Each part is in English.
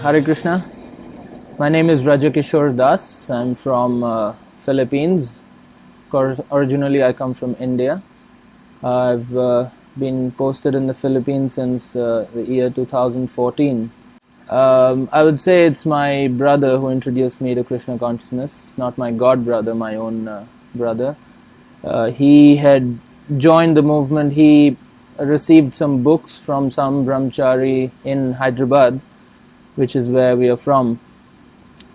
Hare Krishna. My name is Rajakishore Das. I'm from Philippines. Of course, originally I come from India. I've been posted in the Philippines since the year 2014. I would say it's my brother who introduced me to Krishna consciousness, not my god brother, my own brother. He had joined the movement. He received some books from some brahmachari in Hyderabad, which is where we are from,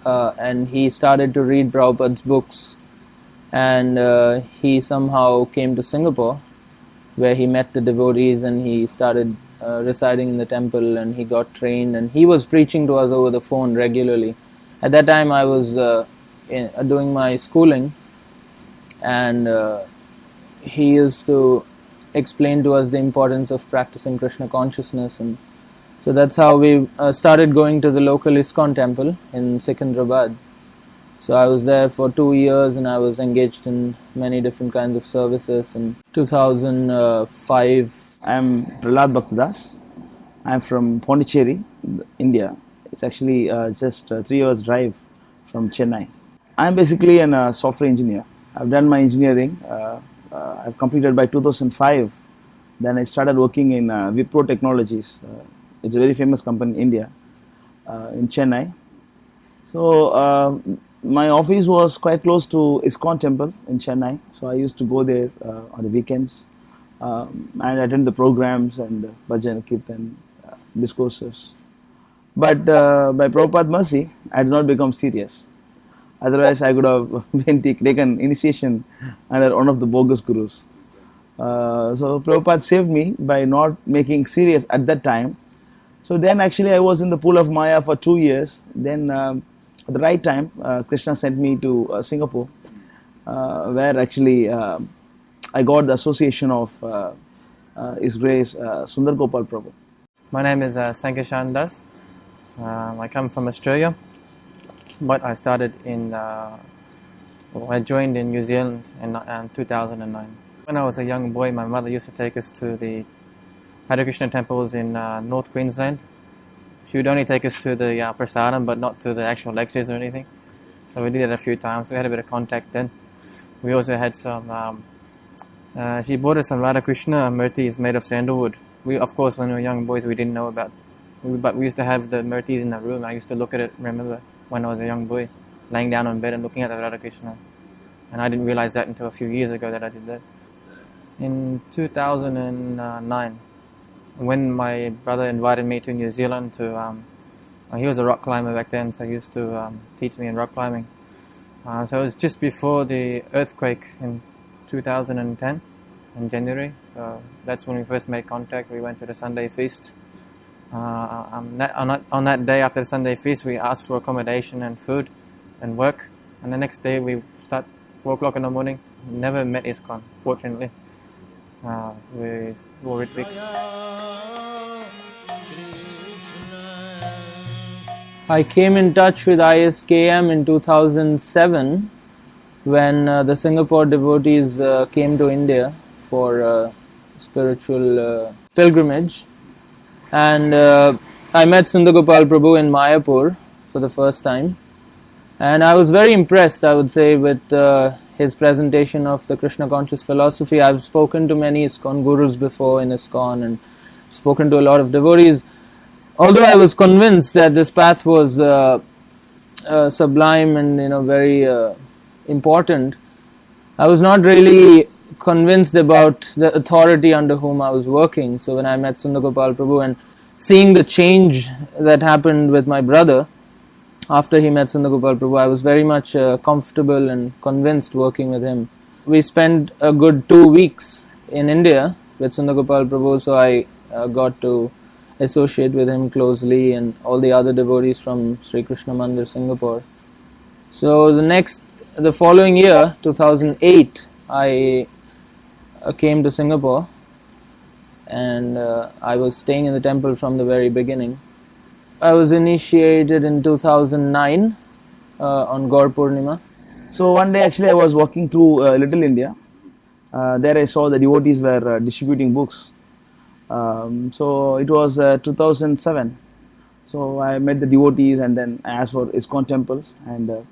and he started to read Prabhupada's books, and he somehow came to Singapore, where he met the devotees, and he started residing in the temple, and he got trained, and he was preaching to us over the phone regularly. At that time I was doing my schooling, and he used to explain to us the importance of practicing Krishna consciousness, and so that's how we started going to the local ISKCON temple in Secunderabad. So I was there for 2 years, and I was engaged in many different kinds of services. In 2005, I am Prahlad Bhaktadas. I am from Pondicherry, India. It's actually just 3 hours drive from Chennai. I am basically a software engineer. I've done my engineering. I've completed by 2005. Then I started working in Wipro Technologies. It's a very famous company in India, in Chennai. So my office was quite close to ISKCON temple in Chennai. So I used to go there on the weekends and attend the programs and bhajan, kirtan, discourses. But by Prabhupada's mercy, I did not become serious. Otherwise, I could have taken initiation under one of the bogus gurus. So Prabhupada saved me by not making serious at that time. So then actually I was in the pool of Maya for 2 years. Then at the right time, Krishna sent me to Singapore, where actually I got the association of His Grace Sundar Gopal Prabhu. My name is Sankeshan Das. I come from Australia, but I started I joined in New Zealand in 2009. When I was a young boy, my mother used to take us to the Hare Krishna temples in North Queensland. She would only take us to the prasadam, but not to the actual lectures or anything. So we did it a few times. We had a bit of contact then. We also had some. She bought us some Radha Krishna murtis made of sandalwood. We, of course, when we were young boys, we didn't know about. But we used to have the murtis in the room. I used to look at it. Remember when I was a young boy, laying down on bed and looking at the Radha Krishna, and I didn't realize that until a few years ago that I did that. In 2009, when my brother invited me to New Zealand to, he was a rock climber back then, so he used to teach me in rock climbing. So it was just before the earthquake in 2010, in January. So that's when we first made contact. We went to the Sunday feast. On that day after the Sunday feast, we asked for accommodation and food and work. And the next day we start 4 o'clock in the morning. Never met ISKCON, fortunately. We were Ritvik. I came in touch with ISKM in 2007 when the Singapore devotees came to India for a spiritual pilgrimage, and I met Sundar Gopal Prabhu in Mayapur for the first time, and I was very impressed, I would say, with his presentation of the Krishna conscious philosophy. I've spoken to many ISKCON gurus before in ISKCON and spoken to a lot of devotees. Although I was convinced that this path was sublime and very important, I was not really convinced about the authority under whom I was working. So when I met Sundar Gopal Prabhu and seeing the change that happened with my brother after he met Sundar Gopal Prabhu, I was very much comfortable and convinced working with him. We spent a good 2 weeks in India with Sundar Gopal Prabhu, so I got to associate with him closely and all the other devotees from Sri Krishna Mandir, Singapore. So the following year, 2008, I came to Singapore, and I was staying in the temple from the very beginning. I was initiated in 2009 on Gaur Purnima. So one day actually I was walking through Little India. There I saw the devotees were distributing books. So it was 2007. So I met the devotees and then I asked for ISKCON temple, and I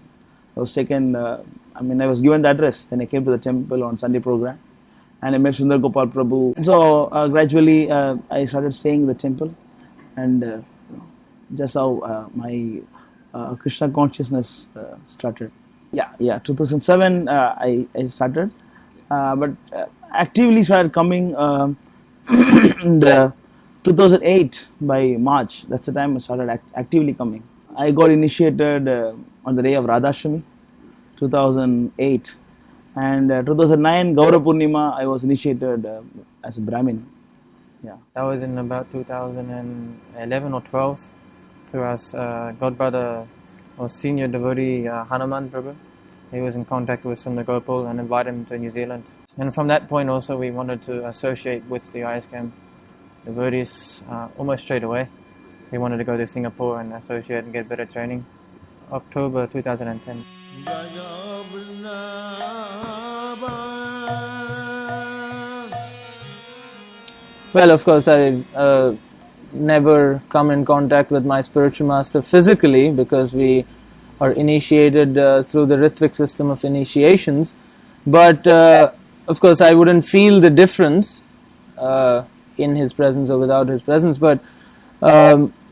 was taken, I was given the address. Then I came to the temple on Sunday program and I met Sundar Gopal Prabhu. So gradually I started staying in the temple, and just how my Krishna consciousness started. Yeah, 2007 I started, but actively started coming in the 2008 by March. That's the time I started actively coming. I got initiated on the day of Radhashtami, 2008, and 2009 Gaura Purnima I was initiated as a Brahmin. Yeah. That was in about 2011 or 12 through our godbrother or senior devotee Hanuman Prabhu. He was in contact with Sundar Gopal and invited him to New Zealand. And from that point also we wanted to associate with the ISKM devotees almost straight away. We wanted to go to Singapore and associate and get better training. October 2010. Well, of course, I never come in contact with my spiritual master physically, because we are initiated through the Ritvik system of initiations. But of course, I wouldn't feel the difference in his presence or without his presence. But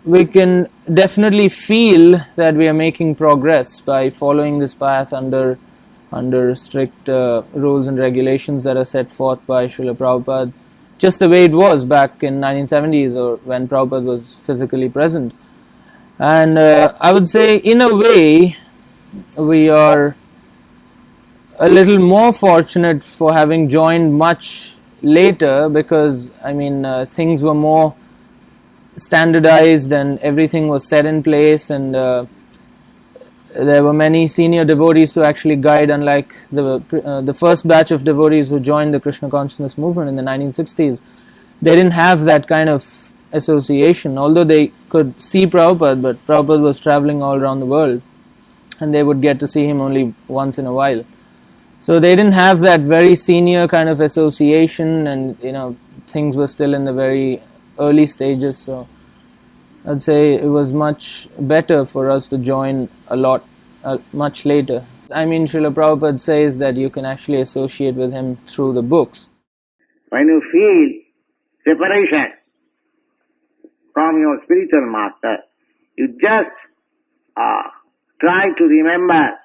we can definitely feel that we are making progress by following this path under strict rules and regulations that are set forth by Srila Prabhupada, just the way it was back in 1970s or when Prabhupada was physically present. And I would say, in a way, we are a little more fortunate for having joined much later, because things were more standardized and everything was set in place, and there were many senior devotees to actually guide, unlike the first batch of devotees who joined the Krishna consciousness movement in the 1960s. They didn't have that kind of association, although they could see Prabhupada, but Prabhupada was traveling all around the world and they would get to see him only once in a while. So they didn't have that very senior kind of association, and things were still in the very early stages. So I'd say it was much better for us to join much later. Srila Prabhupada says that you can actually associate with him through the books. When you feel separation from your spiritual master, you just try to remember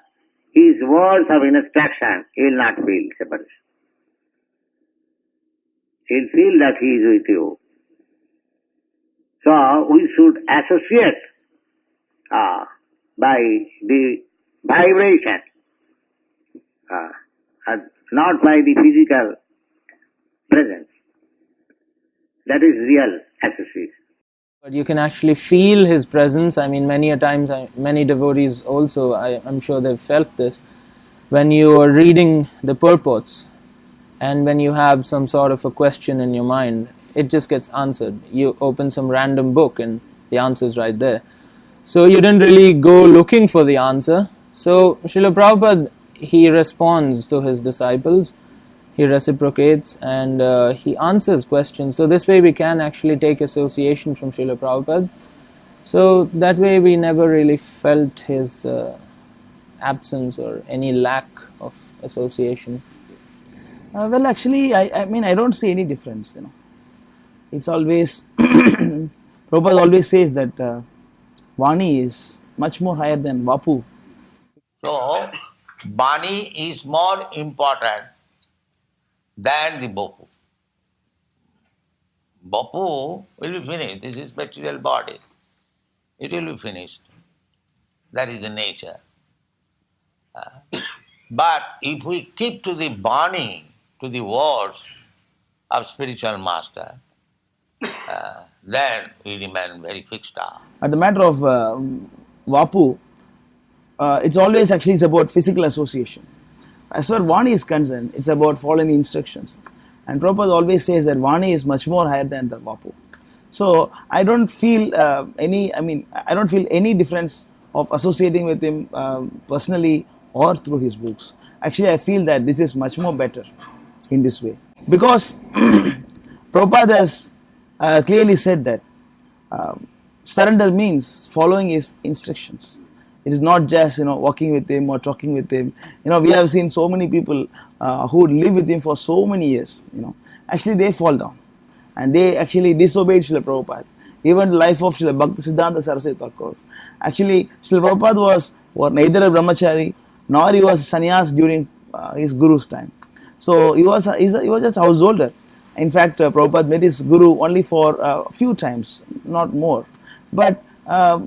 his words of instruction. He will not feel separation. He will feel that he is with you. So we should associate by the vibration, not by the physical presence. That is real association. But you can actually feel his presence. Many a times, many devotees also, I'm sure they've felt this, when you are reading the purports and when you have some sort of a question in your mind, it just gets answered. You open some random book and the answer is right there. So you didn't really go looking for the answer. So Srila Prabhupada, he responds to his disciples, he reciprocates, and he answers questions. So this way we can actually take association from Srila Prabhupada. So that way we never really felt his absence or any lack of association. Well, actually, I don't see any difference. It's always Prabhupada always says that Vani is much more higher than Vapu. So, Vani is more important than the Vapu. Vapu will be finished. This is material body. It will be finished. That is the nature. But if we keep to the Vani, to the words of spiritual master, then we remain very fixed up. At the matter of Vapu, it's always actually about physical association. As far as Vani is concerned, it's about following the instructions. And Prabhupada always says that Vani is much more higher than the Vapu. So I don't feel I don't feel any difference of associating with him personally or through his books. Actually, I feel that this is much more better in this way. Because Prabhupada has clearly said that surrender means following his instructions. It is not just walking with him or talking with him. We have seen so many people who live with him for so many years. Actually they fall down and they actually disobeyed Srila Prabhupada. Even the life of Srila Bhaktisiddhanta Saraswati Thakur. Actually, Srila Prabhupada was neither a brahmachari nor he was a sannyas during his guru's time. So he was just a householder. In fact, Prabhupada met his guru only for a few times, not more. But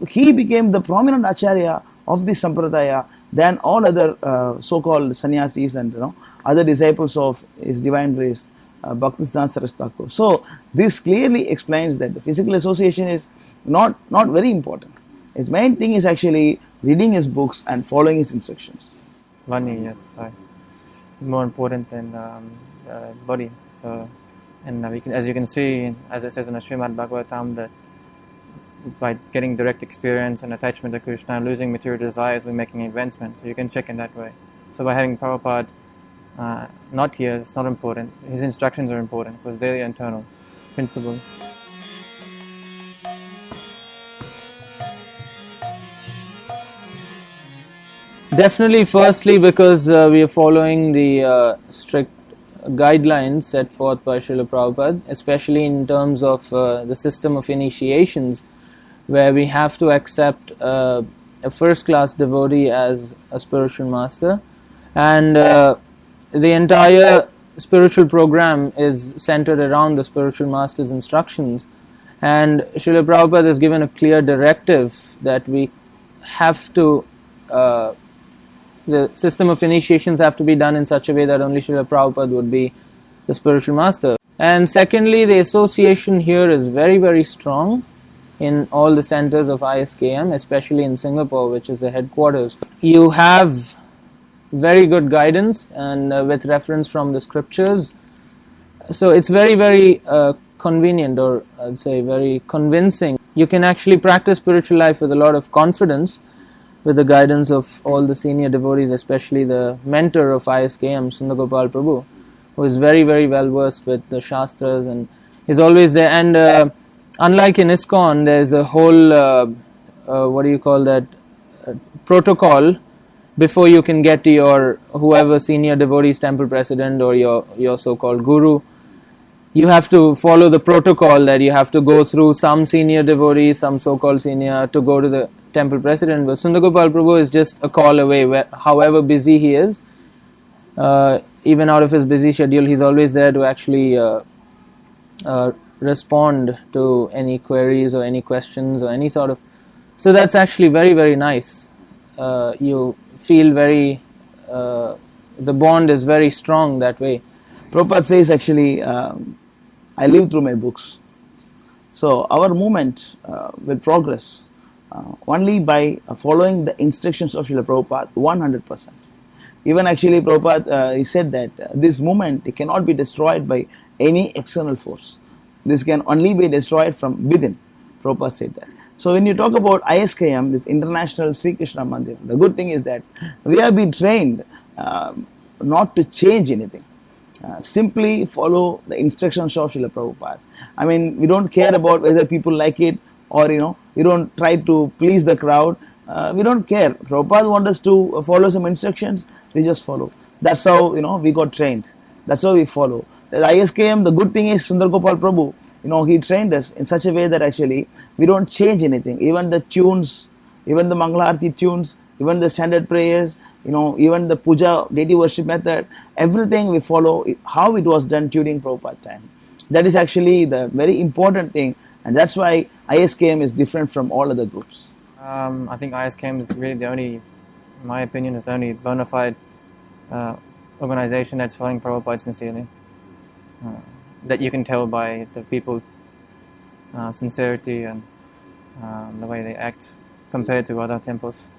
he became the prominent acharya of this sampradaya than all other so-called sannyasis and other disciples of his divine grace, Bhaktisiddhanta Saraswati Thakur. So this clearly explains that the physical association is not very important. His main thing is actually reading his books and following his instructions. Money, yes, more important than body. So, and we can, as you can see, as it says in the Srimad Bhagavatam, that by getting direct experience and attachment to Krishna and losing material desires, we're making advancement. So you can check in that way. So by having Prabhupada not here, it's not important. His instructions are important because they're the internal principle. Definitely, firstly, because we are following the strict guidelines set forth by Srila Prabhupada, especially in terms of the system of initiations, where we have to accept a first-class devotee as a spiritual master, and the entire spiritual program is centered around the spiritual master's instructions. And Srila Prabhupada has given a clear directive that we have to the system of initiations have to be done in such a way that only Srila Prabhupada would be the spiritual master. And secondly, the association here is very, very strong in all the centers of ISKM, especially in Singapore, which is the headquarters. You have very good guidance and with reference from the scriptures. So it's very, very convenient, or I'd say very convincing. You can actually practice spiritual life with a lot of confidence, with the guidance of all the senior devotees, especially the mentor of ISKM, Sundar Gopal Prabhu, who is very, very well versed with the Shastras and is always there. And unlike in ISKCON, there's a whole, protocol before you can get to your whoever senior devotees, temple president, or your so-called guru. You have to follow the protocol that you have to go through some senior devotees, some so-called senior, to go to the temple president. But Sundar Gopal Prabhu is just a call away. However busy he is, even out of his busy schedule, he's always there to actually respond to any queries or any questions or any sort of. So that's actually very, very nice. You feel very, the bond is very strong that way. Prabhupada says actually, I live through my books. So our movement will progress only by following the instructions of Srila Prabhupada 100%. Even actually Prabhupada he said that this movement, it cannot be destroyed by any external force. This can only be destroyed from within. Prabhupada said that. So when you talk about ISKM, this International Sri Krishna Mandir, the good thing is that we have been trained not to change anything. Simply follow the instructions of Srila Prabhupada. I mean, we don't care about whether people like it or, we don't try to please the crowd. We don't care. Prabhupada wants us to follow some instructions, we just follow. That's how, we got trained. That's how we follow. The ISKM, the good thing is Sundar Gopal Prabhu, he trained us in such a way that actually we don't change anything. Even the tunes, even the Mangalarti tunes, even the standard prayers, even the puja, deity worship method, everything we follow how it was done during Prabhupada time. That is actually the very important thing, and that's why ISKM is different from all other groups. I think ISKM is really the only, in my opinion, is the only bona fide organization that's following Prabhupada sincerely. That you can tell by the people's sincerity and the way they act compared to other temples.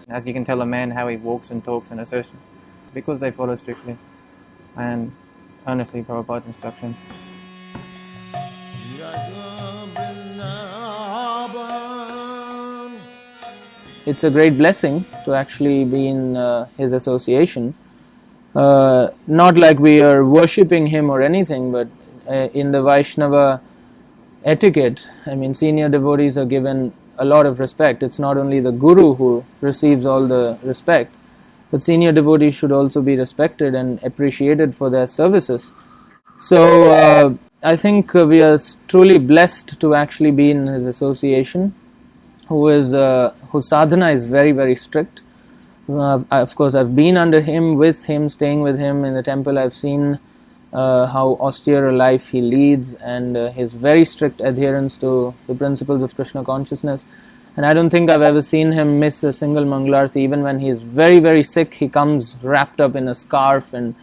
As you can tell a man how he walks and talks and assertion, because they follow strictly and earnestly Prabhupada's instructions. It's a great blessing to actually be in his association. Not like we are worshipping him or anything, but in the Vaishnava etiquette. I mean, senior devotees are given a lot of respect. It's not only the guru who receives all the respect, but senior devotees should also be respected and appreciated for their services. So I think we are truly blessed to actually be in his association, whose sadhana is very, very strict. Of course, I've been under him, with him, staying with him in the temple. I've seen how austere a life he leads, and his very strict adherence to the principles of Krishna consciousness. And I don't think I've ever seen him miss a single Mangalarti. Even when he's very, very sick, he comes wrapped up in a scarf and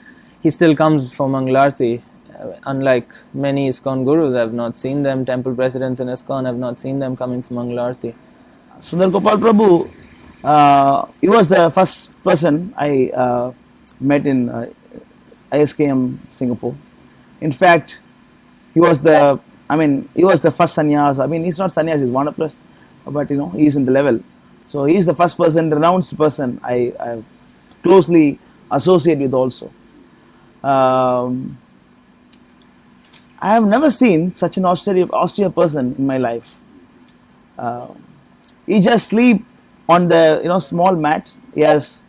he still comes for Mangalarti. Unlike many ISKCON gurus, I've not seen them, temple presidents in ISKCON, I've not seen them coming for Mangalarti. Sundar Gopal Prabhu, he was the first person I met in ISKM Singapore. In fact, he was the first sannyas. I mean, he's not sannyas, he's vanaprasth, but he's in the level. So he's the first person, renounced person I closely associate with also. I have never seen such an austere person in my life. He just sleep on the small mat. He has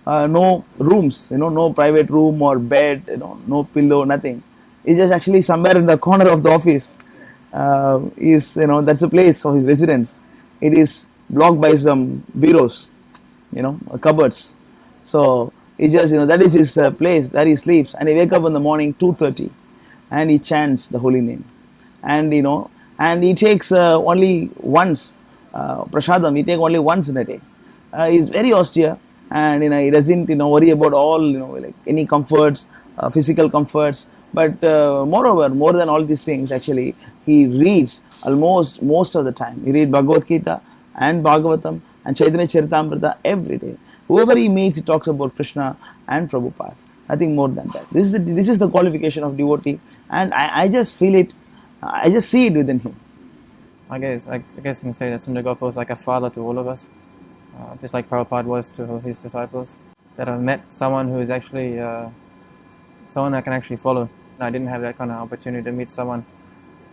no rooms, no private room or bed, no pillow, nothing. He's just actually somewhere in the corner of the office. That's the place of his residence. It is blocked by some bureaus, cupboards. So he just that is his place that he sleeps, and he wake up in the morning 2:30, and he chants the holy name, and and he takes only once prasadam. He take only once in a day. He's very austere, and he doesn't worry about all like any comforts, physical comforts. But moreover, more than all these things, actually, he reads almost most of the time. He reads Bhagavad Gita and Bhagavatam and Chaitanya Charitamrita every day. Whoever he meets, he talks about Krishna and Prabhupada. Nothing more than that. This is the qualification of devotee, and I just feel it. I just see it within him. I guess you can say that Sundar Gopal is like a father to all of us, just like Prabhupada was to his disciples. That I've met someone who is actually someone I can actually follow. I didn't have that kind of opportunity to meet someone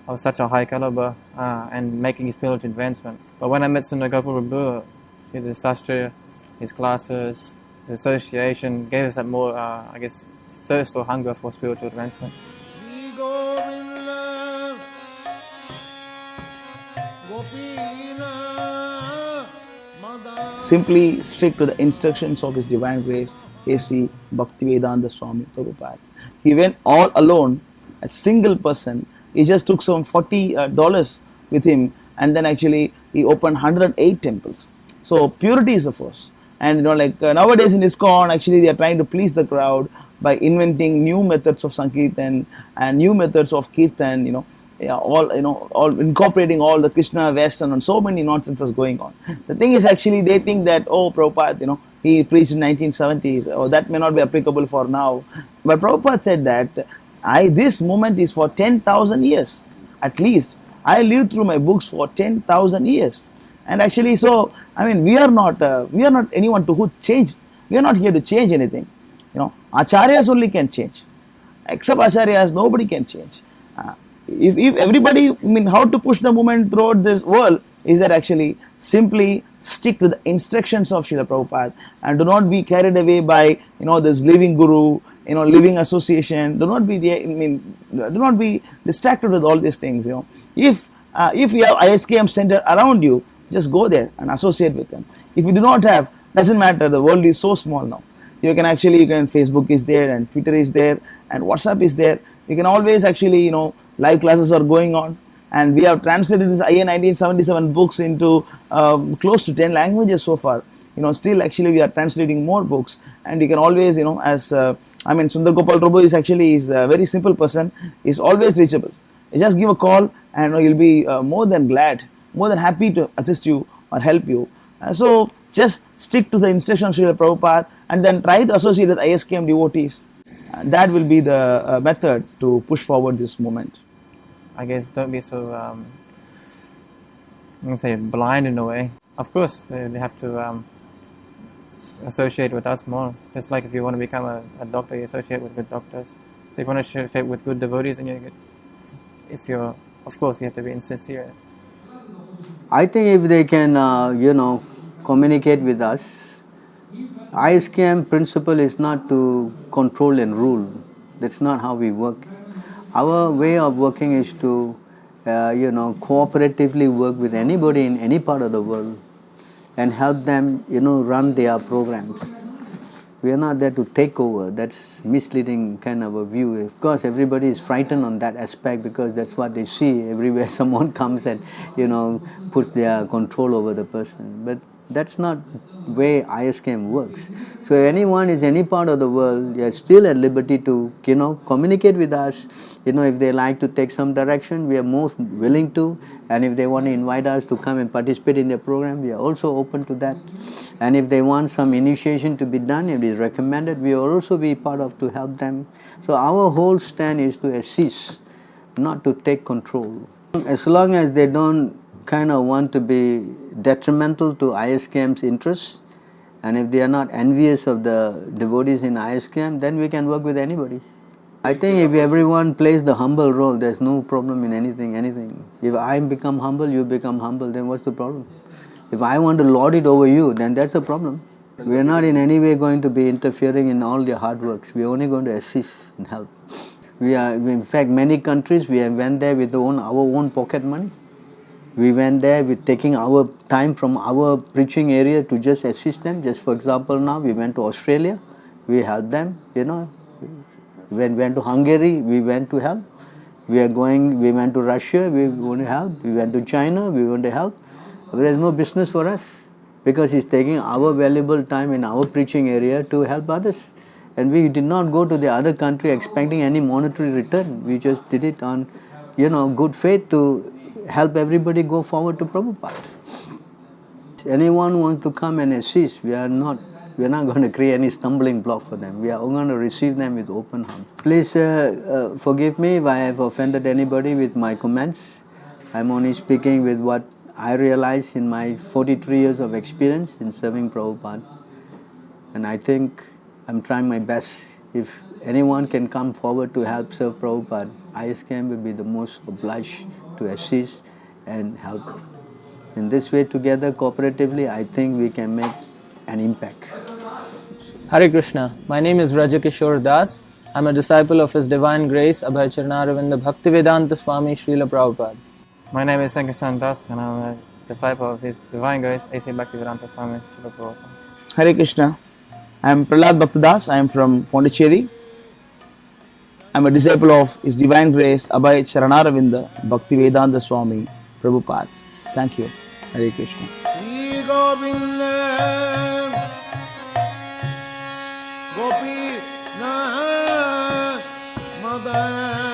of such a high caliber and making his spiritual advancement. But when I met Sundar Gopal Prabhu, his sastra, his classes, the association gave us that more, thirst or hunger for spiritual advancement. Simply stick to the instructions of His Divine Grace, A.C. Bhaktivedanta Swami Prabhupada. He went all alone, a single person. He just took some $40 with him, and then actually he opened 108 temples. So purity is the first. And nowadays in ISKCON, actually they are trying to please the crowd by inventing new methods of Sankirtan and new methods of Kirtan. All incorporating all the Krishna, Western, and so many nonsenses going on. The thing is, actually, they think that, Prabhupada, he preached in 1970s, or that may not be applicable for now. But Prabhupada said that this movement is for 10,000 years, at least. I lived through my books for 10,000 years, and actually, so we are not anyone to who changed. We are not here to change anything. Acharyas only can change. Except Acharyas, nobody can change. If everybody, how to push the movement throughout this world is that actually simply stick to the instructions of Srila Prabhupada and do not be carried away by this living guru, living association. Do not be distracted with all these things. If you have ISKM center around you, just go there and associate with them. If you do not have, doesn't matter. The world is so small now. You can Facebook is there, and Twitter is there, and WhatsApp is there. You can always actually live classes are going on, and we have translated this IA 1977 books into close to 10 languages so far. Still actually we are translating more books, and you can always Sundar Gopal Prabhu is a very simple person. He's always reachable. You just give a call, and he'll be more than glad, more than happy to assist you or help you. So just stick to the instructions of Srila Prabhupada, and then try to associate with ISKM devotees. That will be the method to push forward this movement. I guess don't be so, blind in a way. Of course, they have to associate with us more. Just like if you want to become a doctor, you associate with good doctors. So if you want to associate with good devotees, and if you're of course you have to be insincere. I think if they can, communicate with us, ISKM principle is not to control and rule. That's not how we work. Our way of working is to, cooperatively work with anybody in any part of the world and help them, run their programs. We are not there to take over. That's misleading kind of a view. Of course, everybody is frightened on that aspect because that's what they see everywhere. Someone comes and puts their control over the person. But that's not way ISKM works. So anyone is any part of the world, they are still at liberty to communicate with us. If they like to take some direction, we are most willing to. And if they want to invite us to come and participate in their program, we are also open to that. And if they want some initiation to be done, if it is recommended, we will also be part of to help them. So our whole stand is to assist, not to take control. As long as they don't kind of want to be detrimental to ISKM's interests, and if they are not envious of the devotees in ISKM, then we can work with anybody. I think if everyone plays the humble role, there's no problem in anything. If I become humble, you become humble, then what's the problem? If I want to lord it over you, then that's a problem. We are not in any way going to be interfering in all their hard works. We are only going to assist and help. We are, in fact, many countries, we went there with our own pocket money. We went there with taking our time from our preaching area to just assist them. Just for example, now we went to Australia, we helped them, When we went to Hungary, we went to help. We went to Russia, we want to help. We went to China, we want to help. There is no business for us because he's taking our valuable time in our preaching area to help others. And we did not go to the other country expecting any monetary return. We just did it on, good faith to help everybody go forward to Prabhupada. Anyone wants to come and assist, we are not going to create any stumbling block for them. We are going to receive them with open arms. Please forgive me if I have offended anybody with my comments. I'm only speaking with what I realized in my 43 years of experience in serving Prabhupada. And I think I'm trying my best. If anyone can come forward to help serve Prabhupada, ISKM will be the most obliged to assist and help. In this way, together, cooperatively, I think we can make an impact. Hare Krishna. My name is Rajakishore Das. I'm a disciple of His Divine Grace Abhay Charanaravindra Bhaktivedanta Swami Srila Prabhupada. My name is Sankashan Das and I'm a disciple of His Divine Grace A.C. Bhaktivedanta Swami Srila Prabhupada. Hare Krishna. I am Prahlad Bhaktadas. I am from Pondicherry. I am a disciple of His Divine Grace Abhay Charanaravindra Bhaktivedanta Swami Prabhupada. Thank you. Hare Krishna. Gopi Madan